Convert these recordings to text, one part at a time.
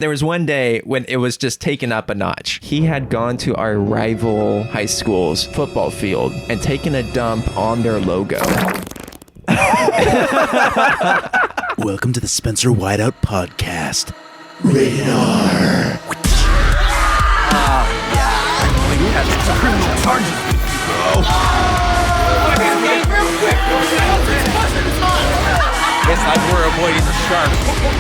There was one day when it was just taken up a notch. He had gone to our rival high school's football field and taken a dump on their logo. Welcome to the Spencer Whiteout podcast. Rated R. Criminal charges with you, bro. Guess like we're avoiding the shark.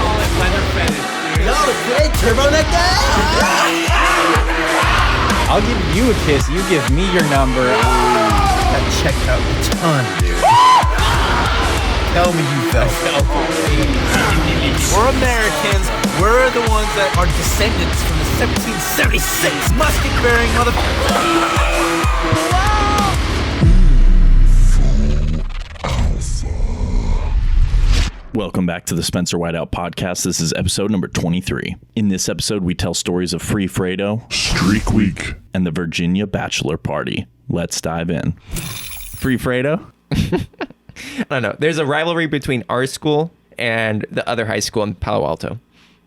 All that leather fetish, dude. No, great turbo neck guy. I'll give you a kiss. You give me your number. That checked out a ton, dude. Tell me you felt. We're Americans. We're the ones that are descendants from the 1776 musket-bearing motherfuckers. Welcome back to the Spencer Whiteout podcast. This is episode number 23. In this episode, we tell stories of Free Fredo, Streak Week, and the Virginia Bachelor Party. Let's dive in. Free Fredo? I don't know. There's a rivalry between our school and the other high school in Palo Alto.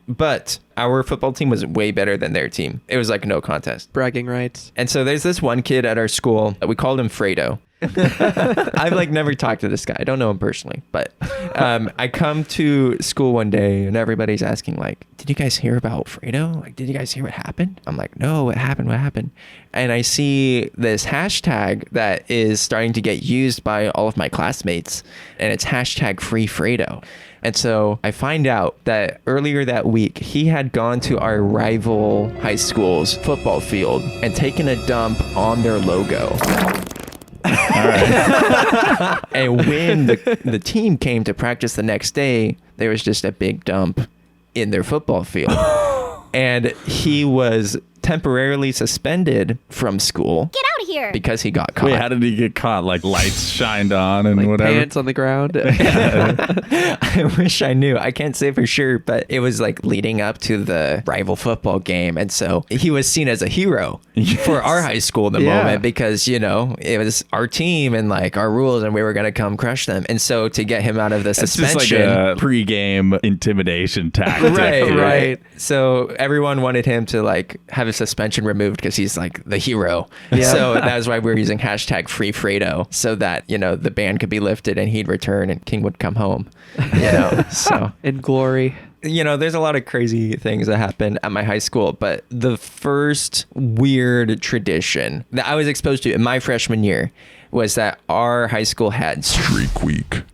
But our football team was way better than their team. It was like no contest. Bragging rights. And so there's this one kid at our school. We called him Fredo. I've like never talked to this guy. I don't know him personally, but I come to school one day and everybody's asking like, did you guys hear about Fredo? Like, did you guys hear what happened? I'm like, no, what happened? What happened? And I see this hashtag that is starting to get used by all of my classmates, and it's hashtag Free Fredo. And so I find out that earlier that week, he had gone to our rival high school's football field and taken a dump on their logo. And when the team came to practice the next day, there was just a big dump in their football field. And he was temporarily suspended from school. Get out of here! Because he got caught. Wait, how did he get caught? Like lights shined on and Like whatever? pants on the ground. I wish I knew. I can't say for sure, but it was like leading up to the rival football game. And so he was seen as a hero for our high school at the moment because, you know, it was our team and like our rules and we were going to come crush them. And so to get him out of the suspension. It's just like a pre-game intimidation tactic. Right. So everyone wanted him to like have his suspension removed because he's like the hero. Yeah. So that was why we were using hashtag Free Fredo so that, you know, the ban could be lifted and he'd return and King would come home, you know, so. In glory. You know, there's a lot of crazy things that happen at my high school, but the first weird tradition that I was exposed to in my freshman year was that our high school had Streak Week.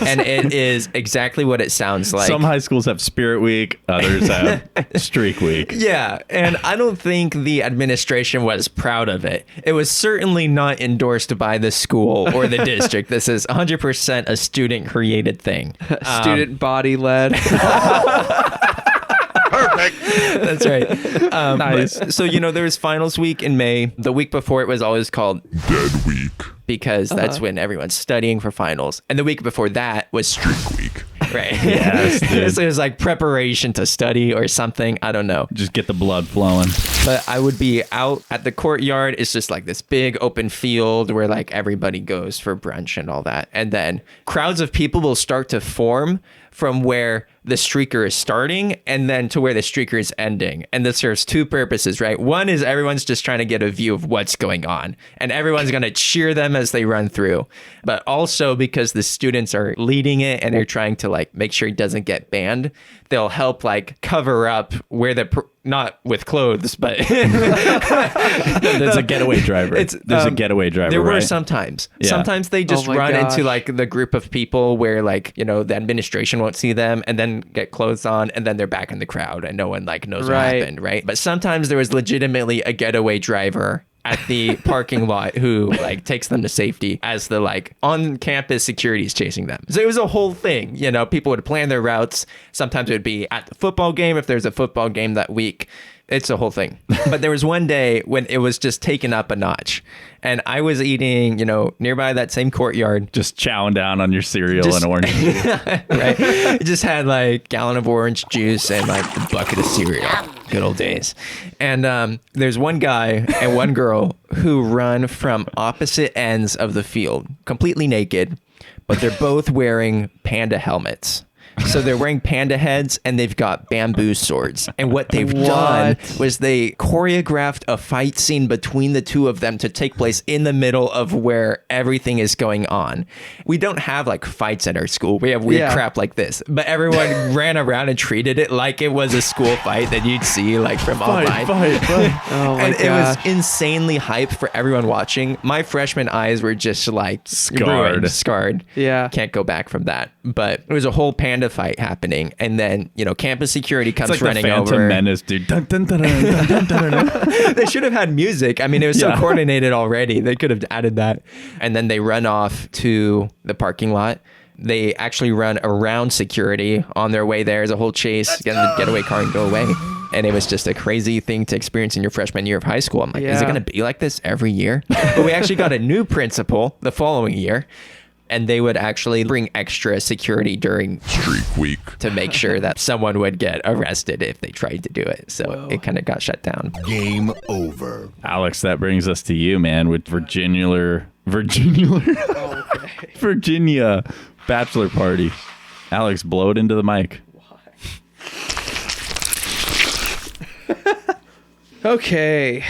And it is exactly what it sounds like. Some high schools have Spirit Week, others have Streak Week. Yeah, and I don't think the administration was proud of it. It was certainly not endorsed by the school or the district. This is 100% a student-created thing. Student body led. Perfect. That's right. Nice. So, you know, there was finals week in May. The week before it was always called Dead Week. because that's when everyone's studying for finals. And the week before that was Streak Week. Right. Yes, dude. So it was like preparation to study or something. I don't know. Just get the blood flowing. But I would be out at the courtyard. It's just like this big open field where like everybody goes for brunch and all that. And then crowds of people will start to form from where the streaker is starting and then to where the streaker is ending. And this serves two purposes, right? One is everyone's just trying to get a view of what's going on and everyone's going to cheer them as they run through. But also because the students are leading it and they're trying to like make sure it doesn't get banned, they'll help like cover up where not with clothes, but There's a getaway driver. There's a getaway driver. there were right? sometimes. Yeah. Sometimes they just Oh my run gosh. into like the group of people where like, you know, the administration won't see them and then get clothes on and then they're back in the crowd and no one like knows what happened, right? But sometimes there was legitimately a getaway driver at the parking lot who like takes them to safety as the like on campus security is chasing them. So it was a whole thing, you know, people would plan their routes. Sometimes it would be at the football game if there's a football game that week. It's a whole thing. But there was one day when it was just taken up a notch and I was eating, you know, nearby that same courtyard. Just chowing down on your cereal and orange juice. Right. It just had like gallon of orange juice and like a bucket of cereal. Good old days. And there's one guy and one girl who run from opposite ends of the field, completely naked, but they're both wearing panda helmets. So they're wearing panda heads and they've got bamboo swords. And what they've done was they choreographed a fight scene between the two of them to take place in the middle of where everything is going on. We don't have like fights at our school. We have weird crap like this. But everyone ran around and treated it like it was a school fight that you'd see like from online. Oh my And gosh. it was insanely hype for everyone watching. My freshman eyes were just like scarred. Yeah. Can't go back from that. But it was a whole panda fight happening. And then, campus security comes It's like running the Phantom over. Menace, dude. Dun, dun, dun, dun, dun, dun, dun, dun. They should have had music. I mean, it was so coordinated already. They could have added that. And then they run off to the parking lot. They actually run around security on their way there. There's a whole chase, get in the getaway car and go away. And it was just a crazy thing to experience in your freshman year of high school. I'm like, is it going to be like this every year? But we actually got a new principal the following year. And they would actually bring extra security during Streak Week. to make sure that someone would get arrested if they tried to do it. So it kind of got shut down. Game over. Alex, that brings us to you, man, with Virginia bachelor party. Alex, blow it into the mic. Okay.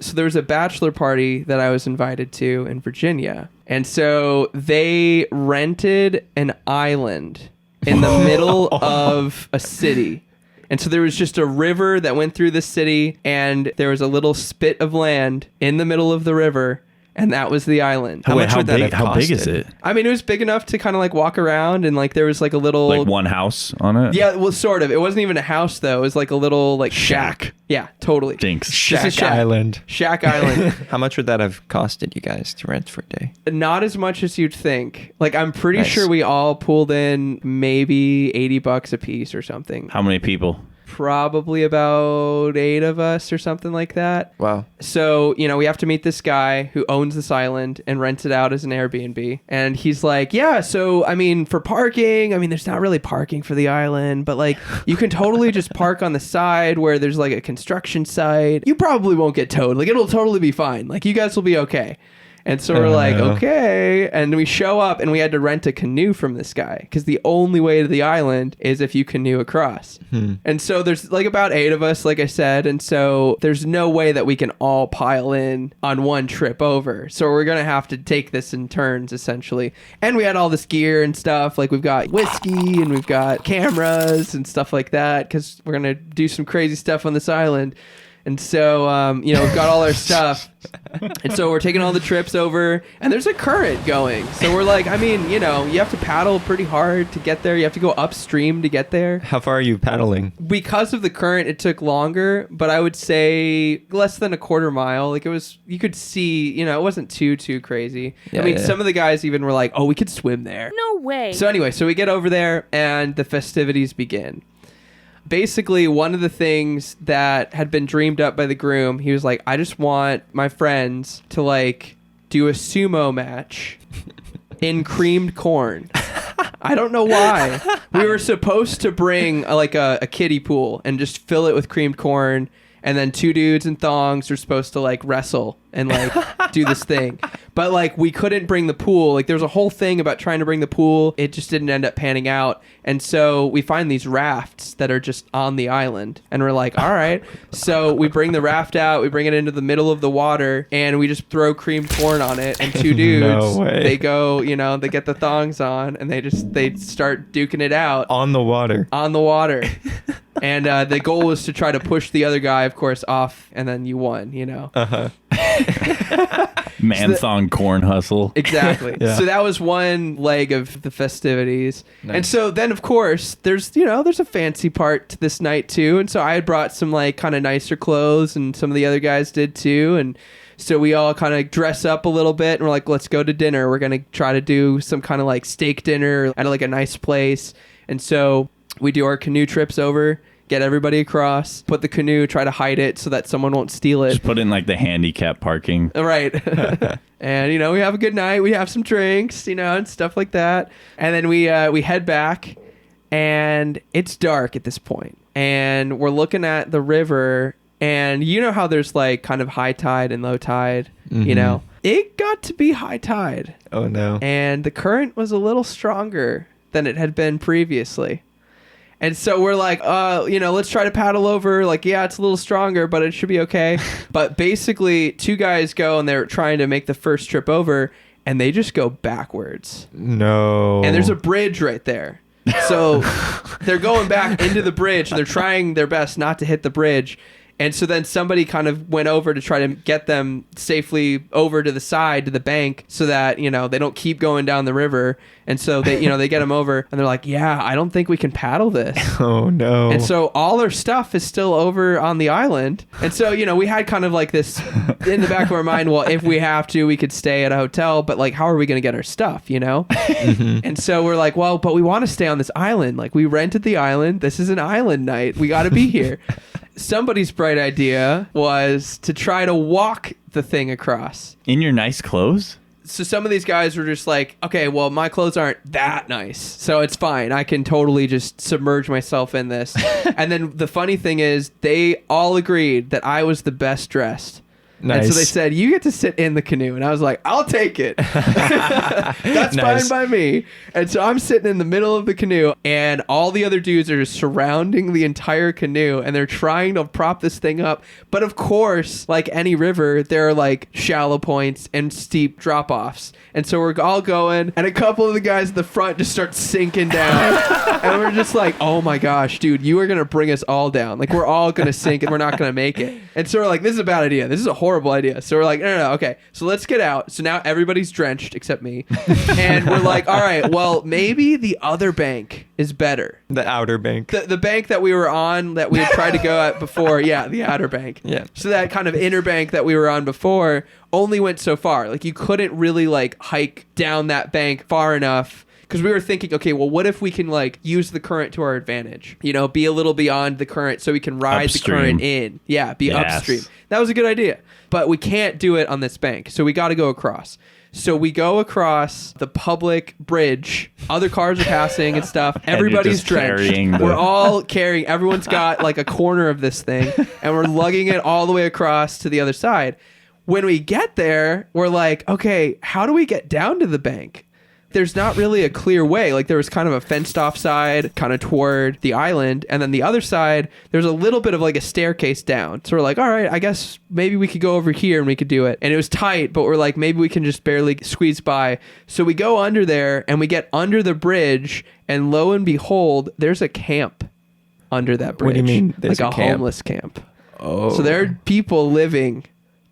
So there was a bachelor party that I was invited to in Virginia. And so they rented an island in the middle of a city. And so there was just a river that went through the city, and there was a little spit of land in the middle of the river, and that was the island. How much would that have How big is costed? it? I mean, it was big enough to kind of like walk around, and like there was like a little... Like one house on it? Yeah, well, sort of. It wasn't even a house, though. It was like a little like shack. Yeah, totally. Jinx. Just a shack. Island. Shack Island. How much would that have costed you guys to rent for a day? Not as much as you'd think. Like, I'm pretty Nice. sure we all pulled in maybe $80 a piece or something. How many people? Probably about 8 of us or something like that. Wow. So, we have to meet this guy who owns this island and rents it out as an Airbnb. And he's like, yeah, so, I mean, for parking, I mean, there's not really parking for the island, but like, you can totally just park on the side where there's like a construction site. You probably won't get towed. Like, it'll totally be fine. Like, you guys will be okay. And so we're like, okay. And we show up and we had to rent a canoe from this guy because the only way to the island is if you canoe across. And so there's like about 8 of us, like I said. And so there's no way that we can all pile in on one trip over. So we're going to have to take this in turns, essentially. And we had all this gear and stuff. Like we've got whiskey and we've got cameras and stuff like that because we're going to do some crazy stuff on this island. And so, we've got all our stuff. And so we're taking all the trips over, and there's a current going. So we're like, I mean, you have to paddle pretty hard to get there. You have to go upstream to get there. How far are you paddling? Because of the current, it took longer, but I would say less than a quarter mile. Like you could see, it wasn't too crazy. Yeah, I mean, yeah. some of the guys even were like, oh, we could swim there. No way. So anyway, so we get over there, and the festivities begin. Basically, one of the things that had been dreamed up by the groom, he was like, I just want my friends to like do a sumo match in creamed corn. I don't know why. We were supposed to bring a kiddie pool and just fill it with creamed corn, and then 2 dudes in thongs are supposed to like wrestle and like do this thing. But like we couldn't bring the pool. Like there was a whole thing about trying to bring the pool. It just didn't end up panning out. And so we find these rafts that are just on the island. And we're like, all right. So we bring the raft out. We bring it into the middle of the water. And we just throw creamed corn on it. And 2 dudes, No way. they go, they get the thongs on. And they start duking it out On the water. on the water. And the goal was to try to push the other guy, of course, off. And then you won, Man-thong corn hustle. Exactly. Yeah. So that was one leg of the festivities. Nice. And so then of course there's a fancy part to this night too. And so I had brought some like kind of nicer clothes and some of the other guys did too. And so we all kind of dress up a little bit and we're like, let's go to dinner. We're going to try to do some kind of like steak dinner at like a nice place. And so we do our canoe trips over, get everybody across, put the canoe, try to hide it so that someone won't steal it. Just put in like the handicap parking. Right. And, we have a good night. We have some drinks, and stuff like that. And then we head back and it's dark at this point. And we're looking at the river and how there's like kind of high tide and low tide, It got to be high tide. Oh no. And the current was a little stronger than it had been previously. And so we're like, let's try to paddle over. Like, yeah, it's a little stronger, but it should be okay. But basically, 2 guys go and they're trying to make the first trip over, and they just go backwards. No. And there's a bridge right there. So they're going back into the bridge, and they're trying their best not to hit the bridge. And so then somebody kind of went over to try to get them safely over to the side, to the bank, so that, they don't keep going down the river. And so they, they get them over, and they're like, yeah, I don't think we can paddle this. Oh, no. And so all our stuff is still over on the island. And so, we had kind of like this in the back of our mind, well, if we have to, we could stay at a hotel, but like, how are we going to get our stuff, Mm-hmm. And so we're like, well, but we want to stay on this island. Like, we rented the island. This is an island night. We got to be here. Somebody's bright idea was to try to walk the thing across. In your nice clothes? So some of these guys were just like, okay, well, my clothes aren't that nice, so it's fine. I can totally just submerge myself in this. And then the funny thing is, they all agreed that I was the best dressed. Nice. And so they said, you get to sit in the canoe. And I was like, I'll take it. That's Nice. fine by me. And so I'm sitting in the middle of the canoe, and all the other dudes are just surrounding the entire canoe, and they're trying to prop this thing up. But of course, like any river, there are like shallow points and steep drop-offs. And so we're all going, and a couple of the guys at the front just start sinking down. And we're just like, oh my gosh, dude, you are going to bring us all down. Like, we're all going to sink, and we're not going to make it. And so we're like, this is a bad idea. This is a horrible idea. So we're like, no, okay. So let's get out. So now everybody's drenched except me. And we're like, all right, well, maybe the other bank is better. The outer bank. The bank that we were on that we had tried to go at before. Yeah, the outer bank. Yeah. So that kind of inner bank that we were on before only went so far. Like, you couldn't really like hike down that bank far enough. Because we were thinking, okay, well, what if we can like use the current to our advantage? Be a little beyond the current so we can ride Upstream. the current in. Yeah, be Yes. upstream. That was a good idea. But we can't do it on this bank. So we got to go across. So we go across the public bridge. Other cars are passing and stuff. you're Everybody's just carrying drenched. the- We're all carrying. Everyone's got like a corner of this thing. And we're lugging it all the way across to the other side. When we get there, we're like, okay, how do we get down to the bank? There's not really a clear way. Like, there was kind of a fenced off side kind of toward the island, and then the other side there's a little bit of like a staircase down. So we're like, all right, I guess maybe we could go over here and we could do it. And it was tight, but we're like, maybe we can just barely squeeze by. So we go under there and we get under the bridge, and lo and behold, there's a camp under that bridge. What do you mean there's like a camp? homeless camp. Oh. So there are people living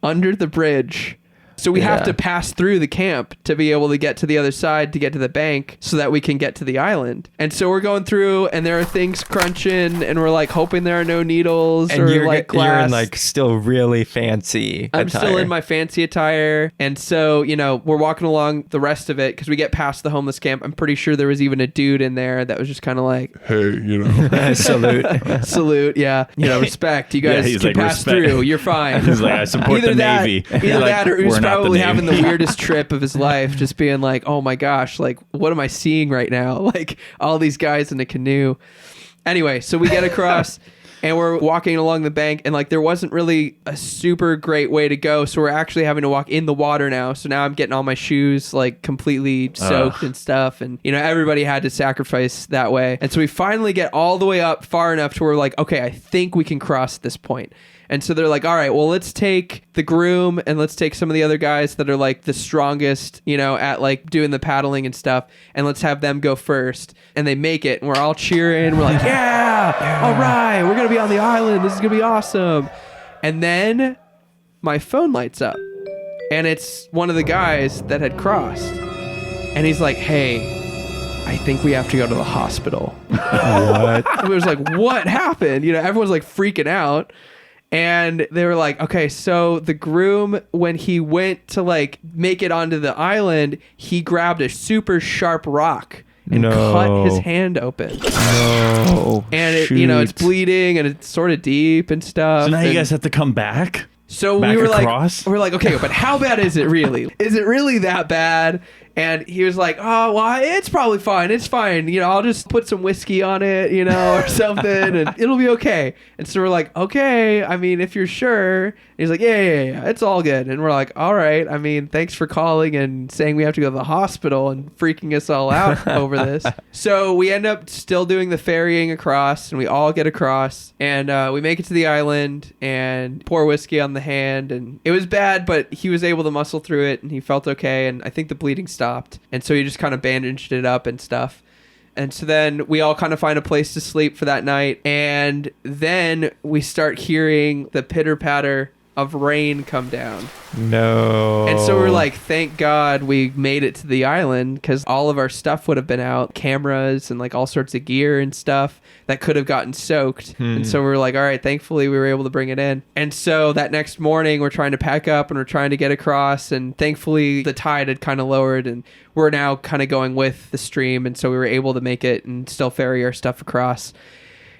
under the bridge. So we have Yeah. to pass through the camp to be able to get to the other side to get to the bank so that we can get to the island. And so we're going through, and there are things crunching, and we're like hoping there are no needles And or you're, like you're glass. in like still really fancy I'm attire. still in my fancy attire. And so, we're walking along the rest of it because we get past the homeless camp. I'm pretty sure there was even a dude in there that was just kind of like, Hey, salute. salute, yeah, respect. You Yeah, guys he's can like, pass respect. through. You're fine. He's like, I support Either the that, Navy. Either You're like, that, or he was "We're not the probably having the Navy." weirdest trip of his life, just being like, oh my gosh, like, what am I seeing right now? Like, all these guys in a canoe. Anyway, so we get across and we're walking along the bank, and like, there wasn't really a super great way to go. So we're actually having to walk in the water now. So now I'm getting all my shoes like completely soaked and stuff. And, everybody had to sacrifice that way. And so we finally get all the way up far enough to where we're like, okay, I think we can cross this point. And so they're like, all right, well, let's take the groom and let's take some of the other guys that are like the strongest, at like doing the paddling and stuff. And let's have them go first. And they make it. And we're all cheering. We're like, yeah, all right, we're going to be on the island. This is going to be awesome. And then my phone lights up. And it's one of the guys that had crossed. And he's like, hey, I think we have to go to the hospital. What? It was like, what happened? Everyone's like freaking out. And they were like, okay, so the groom, when he went to like make it onto the island, he grabbed a super sharp rock and cut his hand open. No. And it, it's bleeding and it's sort of deep and stuff. So now you And guys have to come back? so back we were across? like, okay, but how bad is it really? Is it really that bad? And he was like, oh, well, it's probably fine. It's fine. You know, I'll just put some whiskey on it, you know, or something, and it'll be okay. And so we're like, okay, I mean, if you're sure. And he's like, yeah, it's all good. And we're like, all right. I mean, thanks for calling and saying we have to go to the hospital and freaking us all out over this. So we end up still doing the ferrying across, and we all get across, and we make it to the island and pour whiskey on the hand. And it was bad, but he was able to muscle through it, and he felt okay. And I think the bleeding stopped. And so he just kind of bandaged it up and stuff. And so then we all kind of find a place to sleep for that night. And then we start hearing the pitter patter of rain come down. No. And so we're like, thank God we made it to the island, because all of our stuff would have been out, cameras and like all sorts of gear and stuff that could have gotten soaked. And so we're like, all right, thankfully we were able to bring it in. And so that next morning we're trying to pack up and we're trying to get across, and thankfully the tide had kind of lowered and we're now kind of going with the stream. And so we were able to make it and still ferry our stuff across.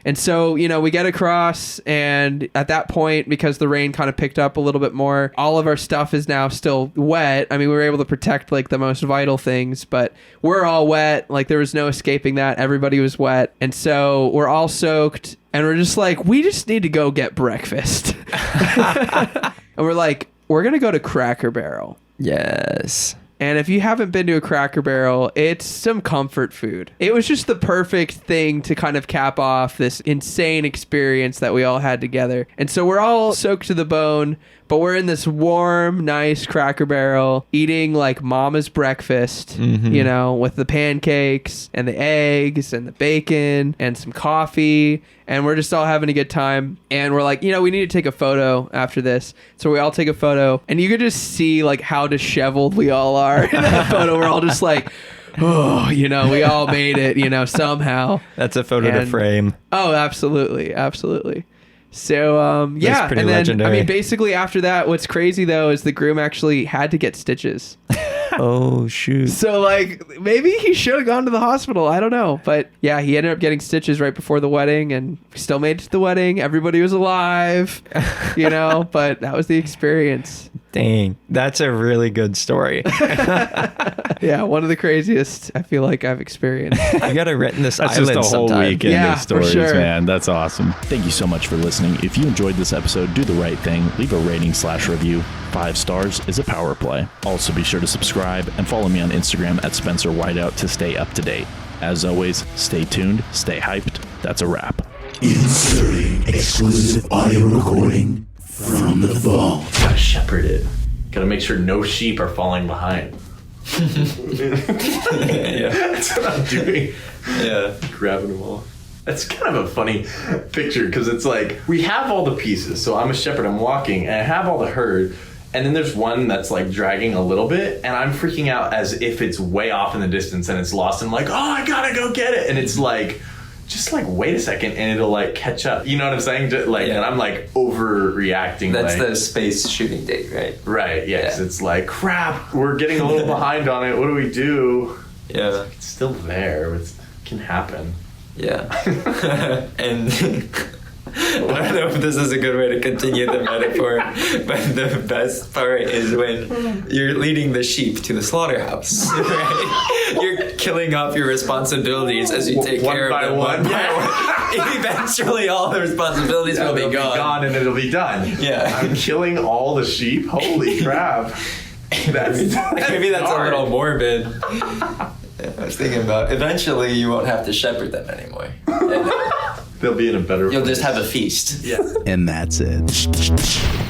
And so, you know, we get across, and at that point, because the rain kind of picked up a little bit more, all of our stuff is now still wet. I mean, we were able to protect like the most vital things, but we're all wet. Like there was no escaping that. Everybody was wet. And so we're all soaked, and we're just like, we just need to go get breakfast. And we're like, we're going to go to Cracker Barrel. Yes. And if you haven't been to a Cracker Barrel, it's some comfort food. It was just the perfect thing to kind of cap off this insane experience that we all had together. And so we're all soaked to the bone, but we're in this warm, nice Cracker Barrel eating like mama's breakfast, you know, with the pancakes and the eggs and the bacon and some coffee. And we're just all having a good time. And we're like, you know, we need to take a photo after this. So we all take a photo. And you could just see like how disheveled we all are in that photo. We're all just like, oh, you know, we all made it, you know, somehow. That's a photo to frame. Oh, absolutely. Absolutely. So, yeah. pretty And then, legendary. I mean, basically after that, what's crazy though is the groom actually had to get stitches. Oh, shoot. So, like, maybe he should have gone to the hospital. I don't know. But yeah, he ended up getting stitches right before the wedding, and we still made it to the wedding. Everybody was alive, you know, but that was the experience. Dang. That's a really good story. Yeah, one of the craziest I feel like I've experienced. You got to rent this That's island just a whole sometime. weekend Yeah, of for stories, sure. man. That's awesome. Thank you so much for listening. If you enjoyed this episode, do the right thing. Leave a rating/review. 5 stars is a power play. Also, be sure to subscribe and follow me on Instagram at Spencer Whiteout to stay up to date. As always, stay tuned, stay hyped. That's a wrap. Inserting exclusive audio recording from the vault. Gotta shepherd it. Gotta make sure no sheep are falling behind. Yeah. That's what I'm doing. Yeah. Grabbing them all. That's kind of a funny picture because it's like we have all the pieces. So I'm a shepherd, I'm walking, and I have all the herd. And then there's one that's like dragging a little bit, and I'm freaking out as if it's way off in the distance and it's lost. I'm like, oh, I gotta go get it. And it's like, just like, wait a second, and it'll like catch up. You know what I'm saying? Like, Yeah. and I'm like overreacting. That's like, the space shooting date, right? right. Yes. Yeah. It's like, crap, we're getting a little behind on it. What do we do? Yeah. It's still there. It can happen. Yeah. And I don't know if this is a good way to continue the metaphor, but the best part is when you're leading the sheep to the slaughterhouse, right? You're killing off your responsibilities as you take One care by of them one. one by one. Eventually, all the responsibilities will It'll be gone. and it'll be done. Yeah. I'm killing all the sheep. Holy crap. Maybe that's a little morbid. I was thinking about eventually you won't have to shepherd them anymore. And They'll be in a better you'll just have a feast. Yeah. And that's it.